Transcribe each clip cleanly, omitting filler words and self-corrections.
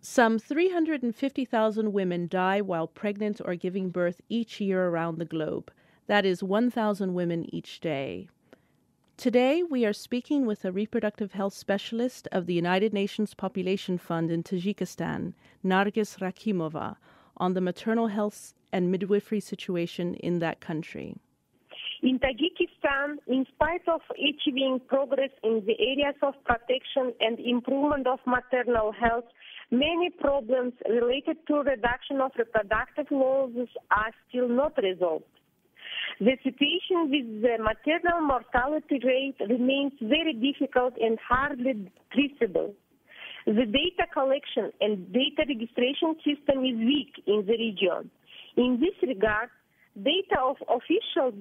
Some 350,000 women die while pregnant or giving birth each year around the globe. That is 1,000 women each day. Today, we are speaking with a reproductive health specialist of the United Nations Population Fund in Tajikistan, Nargis Rakhimova, on the maternal health and midwifery situation in that country. In Tajikistan, in spite of achieving progress in the areas of protection and improvement of maternal health, many problems related to reduction of reproductive losses are still not resolved. The situation with the maternal mortality rate remains very difficult and hardly traceable. The data collection and data registration system is weak in the region. In this regard, data of official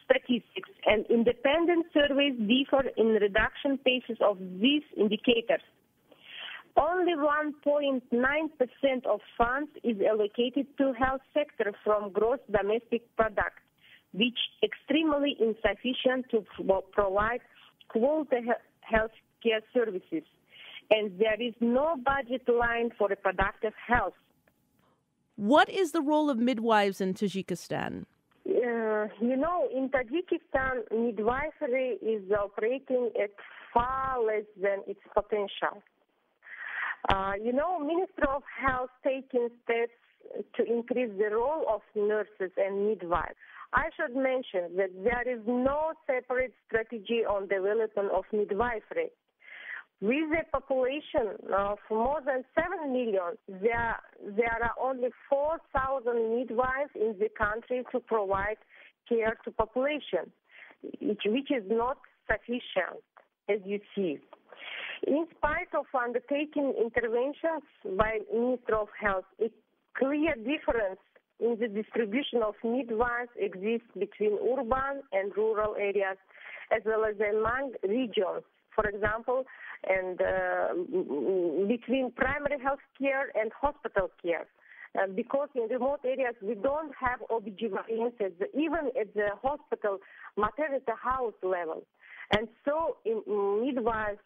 statistics and independent surveys differ in reduction paces of these indicators. Only 1.9% of funds is allocated to health sector from gross domestic product, which is extremely insufficient to provide quality health care services. And there is no budget line for reproductive health. What is the role of midwives in Tajikistan? In Tajikistan, midwifery is operating at far less than its potential. Ministry of Health taking steps to increase the role of nurses and midwives. I should mention that there is no separate strategy on development of midwifery. With a population of more than 7 million, there are only 4,000 midwives in the country to provide care to population, which is not sufficient, as you see. In spite of undertaking interventions by Ministry of Health, a clear difference in the distribution of midwives exists between urban and rural areas, as well as among regions. For example, and between primary health care and hospital care. Because in remote areas we don't have OBGYNs even at the hospital maternity house level. And so midwives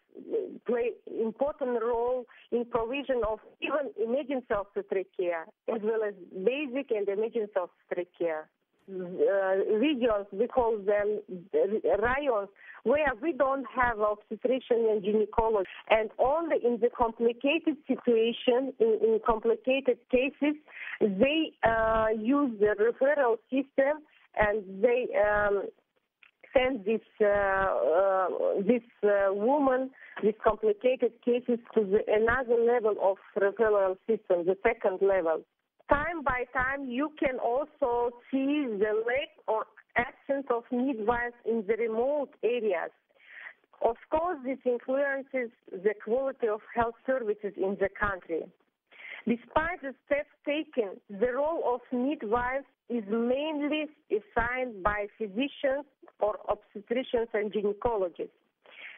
play important role in provision of even emergency obstetric care, as well as basic and emergency obstetric care. Regions, we call them rayons, where we don't have obstetrician and gynecology. And only in the complicated situation, in complicated cases, they use the referral system and they send this woman with complicated cases to another level of referral system, the second level. Time by time, you can also see the lack or absence of midwives in the remote areas. Of course, this influences the quality of health services in the country. Despite the steps taken, the role of midwives is mainly assigned by physicians or obstetricians and gynecologists.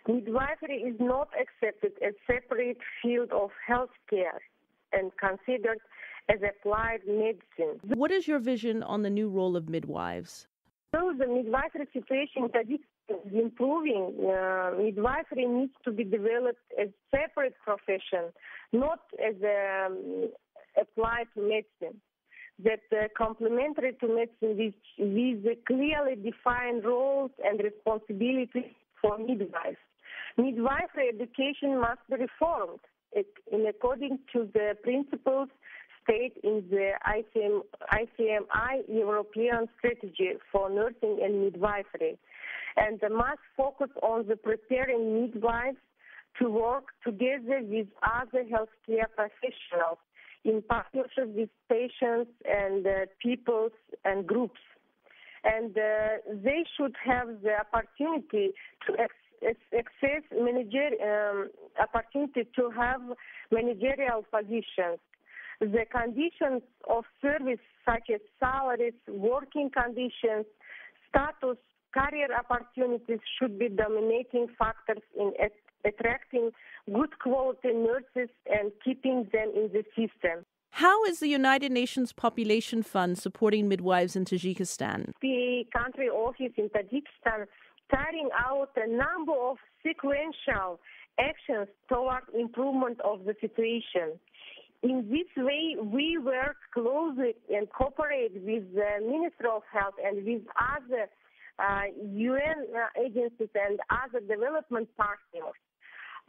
Midwifery is not accepted as a separate field of health care and considered as applied medicine. What is your vision on the new role of midwives? So the midwifery situation in Tajikistan is improving. Midwifery needs to be developed as a separate profession, not as applied to medicine. That complementary to medicine with clearly defined roles and responsibilities for midwives. Midwifery education must be reformed in according to the principles stated in the ICMI European Strategy for Nursing and Midwifery, and must focus on the preparing midwives to work together with other healthcare professionals in partnership with patients and peoples and groups. And they should have the opportunity to access opportunity to have managerial positions. The conditions of service, such as salaries, working conditions, status, career opportunities, should be dominating factors in attracting good quality nurses and keeping them in the system. How is the United Nations Population Fund supporting midwives in Tajikistan? The country office in Tajikistan carrying out a number of sequential actions toward improvement of the situation. In this way, we work closely and cooperate with the Ministry of Health and with other UN agencies and other development partners,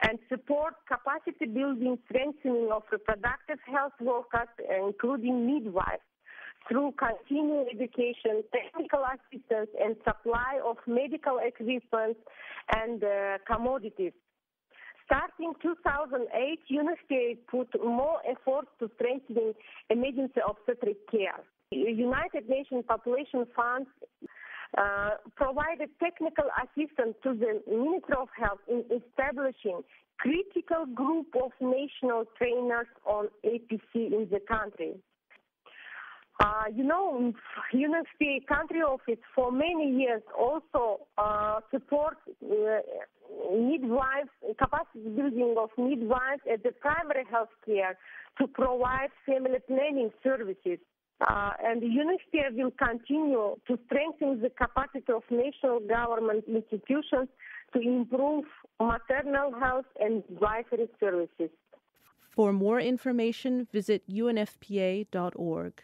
and support capacity building, strengthening of reproductive health workers, including midwives, through continuing education, technical assistance, and supply of medical equipment and commodities. Starting 2008, UNFPA put more effort to strengthening emergency obstetric care. United Nations Population Fund provided technical assistance to the Ministry of Health in establishing critical group of national trainers on APC in the country. UNFPA country office for many years also support midwives, capacity building of midwives at the primary health care to provide family planning services. And the UNFPA will continue to strengthen the capacity of national government institutions to improve maternal health and midwifery services. For more information, visit unfpa.org.